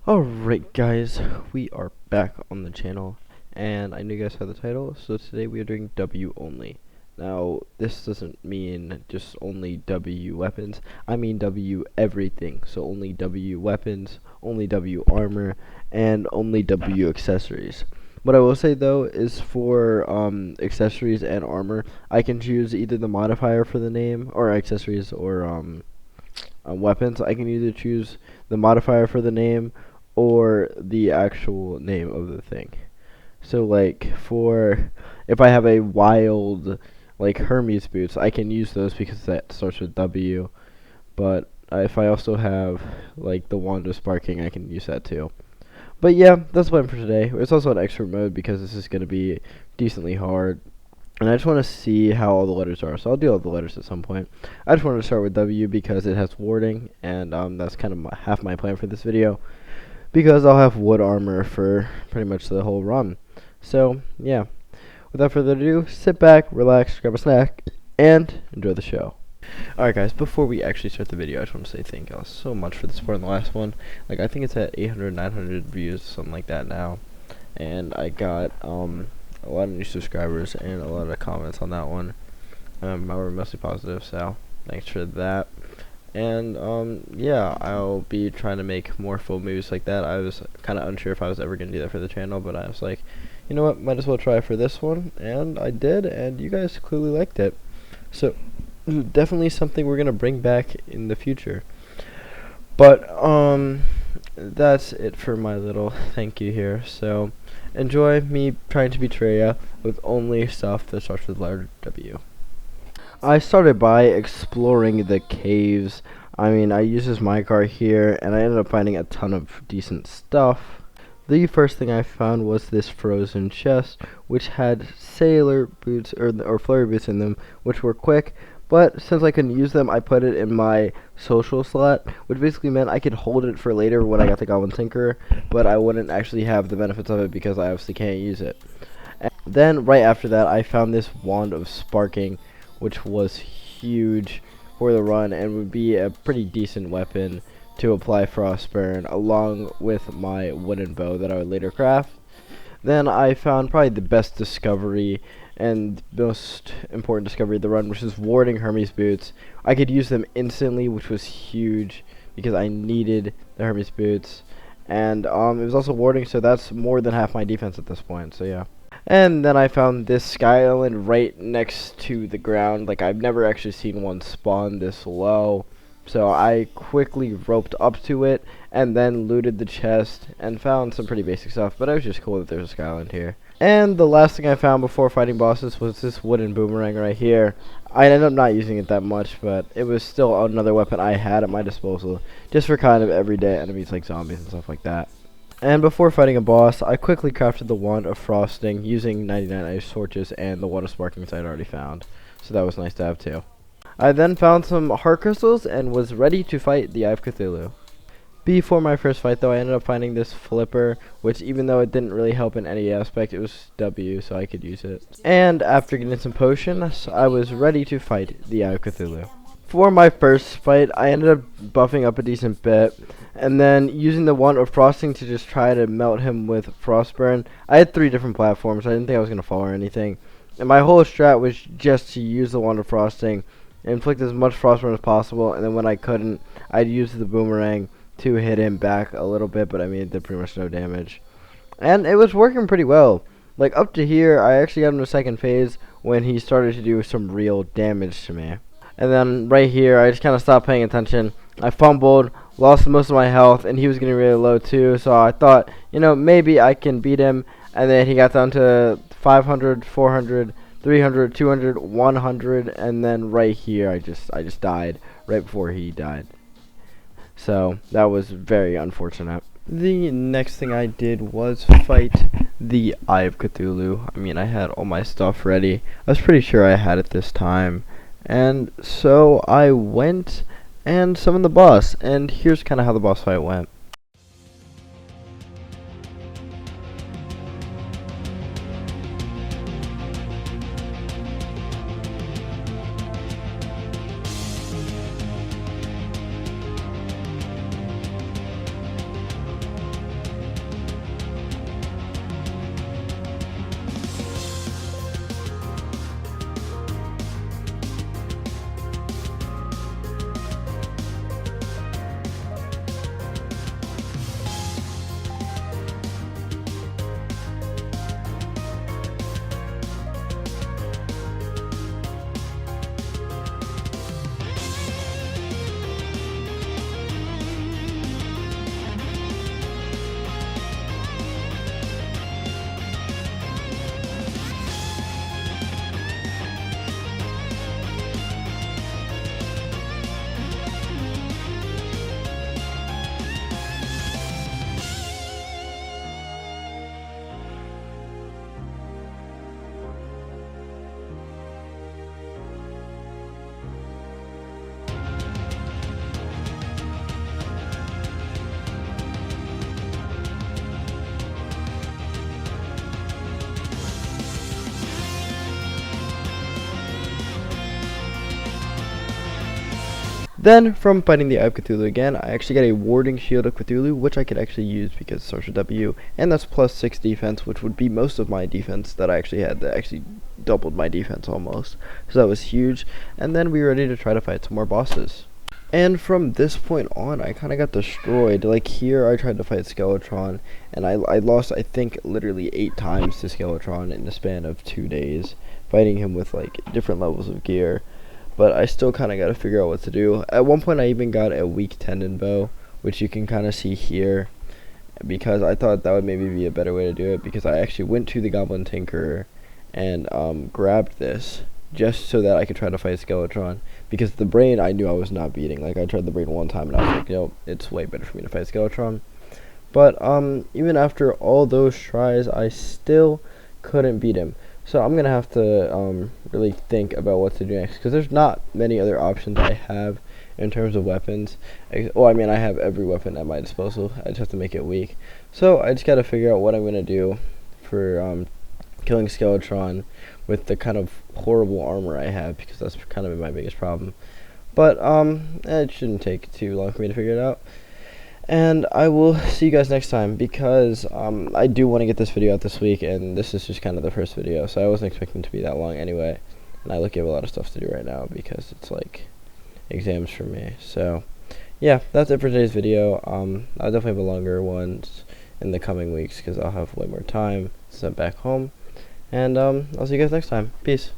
Alright guys, we are back on the channel, and I know you guys saw the title, so today we are doing W only. Now, this doesn't mean just only W weapons, I mean W everything, so only W weapons, only W armor, and only W accessories. What I will say though is for accessories and armor, I can choose either the modifier for the name, or accessories, or weapons. I can either choose the modifier for the name or the actual name of the thing. So like for if I have a wild like Hermes boots, I can use those because that starts with W. But if I also have like the wand of sparking, I can use that too. But yeah, that's the plan for today. It's also an expert mode because this is going to be decently hard. And I just want to see how all the letters are, so I'll do all the letters at some point. I just wanted to start with W because it has warding, and that's kind of half my plan for this video, because I'll have wood armor for pretty much the whole run. So, yeah. Without further ado, sit back, relax, grab a snack, and enjoy the show. Alright guys, before we actually start the video, I just want to say thank y'all so much for the support on the last one. Like, I think it's at 800, 900 views, something like that now. And I got, a lot of new subscribers and a lot of comments on that one. I were mostly positive, so thanks for that. And yeah, I'll be trying to make more full movies like that. I was kind of unsure if I was ever going to do that for the channel, but I was like, you know what, might as well try for this one, and I did, and you guys clearly liked it. So definitely something we're going to bring back in the future. But that's it for my little thank you here. So enjoy me trying to be Terraria with only stuff that starts with the letter W. I started by exploring the caves. I mean, I used this minecart here, and I ended up finding a ton of decent stuff. The first thing I found was this frozen chest, which had sailor boots, or flurry boots in them, which were quick. But since I couldn't use them, I put it in my social slot, which basically meant I could hold it for later when I got the Goblin Tinker, but I wouldn't actually have the benefits of it because I obviously can't use it. And then, right after that, I found this wand of sparking, which was huge for the run and would be a pretty decent weapon to apply Frostburn, along with my wooden bow that I would later craft. Then I found probably the best discovery and most important discovery of the run, which is warding Hermes boots. I could use them instantly, which was huge because I needed the Hermes boots, and it was also warding, so that's more than half my defense at this point, so yeah. And then I found this sky island right next to the ground. Like, I've never actually seen one spawn this low, so I quickly roped up to it and then looted the chest and found some pretty basic stuff, but it was just cool that there's a sky island here. And the last thing I found before fighting bosses was this wooden boomerang right here. I ended up not using it that much, but it was still another weapon I had at my disposal, just for kind of everyday enemies like zombies and stuff like that. And before fighting a boss, I quickly crafted the wand of frosting using 99 ice torches and the wand of sparking I had already found, so that was nice to have too. I then found some heart crystals and was ready to fight the Eye of Cthulhu. Before my first fight though, I ended up finding this flipper, which even though it didn't really help in any aspect, it was W, so I could use it. And after getting some potions, I was ready to fight the Eye of Cthulhu. For my first fight, I ended up buffing up a decent bit, and then using the wand of frosting to just try to melt him with frostburn. I had 3 different platforms, I didn't think I was going to fall or anything. And my whole strat was just to use the wand of frosting, inflict as much frostburn as possible, and then when I couldn't, I'd use the boomerang to hit him back a little bit, but I mean, it did pretty much no damage. And it was working pretty well. Like, up to here, I actually got him to second phase when he started to do some real damage to me. And then right here, I just kind of stopped paying attention. I fumbled, lost most of my health, and he was getting really low too, so I thought, you know, maybe I can beat him. And then he got down to 500, 400, 300, 200, 100, and then right here, I just died right before he died. So that was very unfortunate. The next thing I did was fight the Eye of Cthulhu. I mean, I had all my stuff ready. I was pretty sure I had it this time. And so I went and summoned the boss. And here's kind of how the boss fight went. Then, from fighting the Eye of Cthulhu again, I actually got a Warding Shield of Cthulhu, which I could actually use because social W, and that's plus 6 defense, which would be most of my defense that I actually had. That actually doubled my defense almost. So that was huge. And then we were ready to try to fight some more bosses. And from this point on, I kind of got destroyed. Like here, I tried to fight Skeletron, and I lost, I think, literally 8 times to Skeletron in the span of 2 days, fighting him with like different levels of gear. But I still kind of got to figure out what to do. At one point, I even got a weak tendon bow, which you can kind of see here, because I thought that would maybe be a better way to do it, because I actually went to the Goblin Tinkerer and grabbed this just so that I could try to fight Skeletron, because the brain I knew I was not beating. Like, I tried the brain one time and I was like, yo, it's way better for me to fight Skeletron. But even after all those tries, I still couldn't beat him. So I'm gonna have to really think about what to do next, because there's not many other options I have in terms of weapons. Well, I mean, I have every weapon at my disposal. I just have to make it weak. So I just gotta figure out what I'm gonna do for killing Skeletron with the kind of horrible armor I have, because that's kind of my biggest problem. But it shouldn't take too long for me to figure it out. And I will see you guys next time, because I do want to get this video out this week, and this is just kind of the first video, so I wasn't expecting it to be that long anyway. And I have a lot of stuff to do right now because it's like exams for me. So yeah, that's it for today's video. I'll definitely have a longer ones in the coming weeks because I'll have way more time since I'm back home. And I'll see you guys next time. Peace.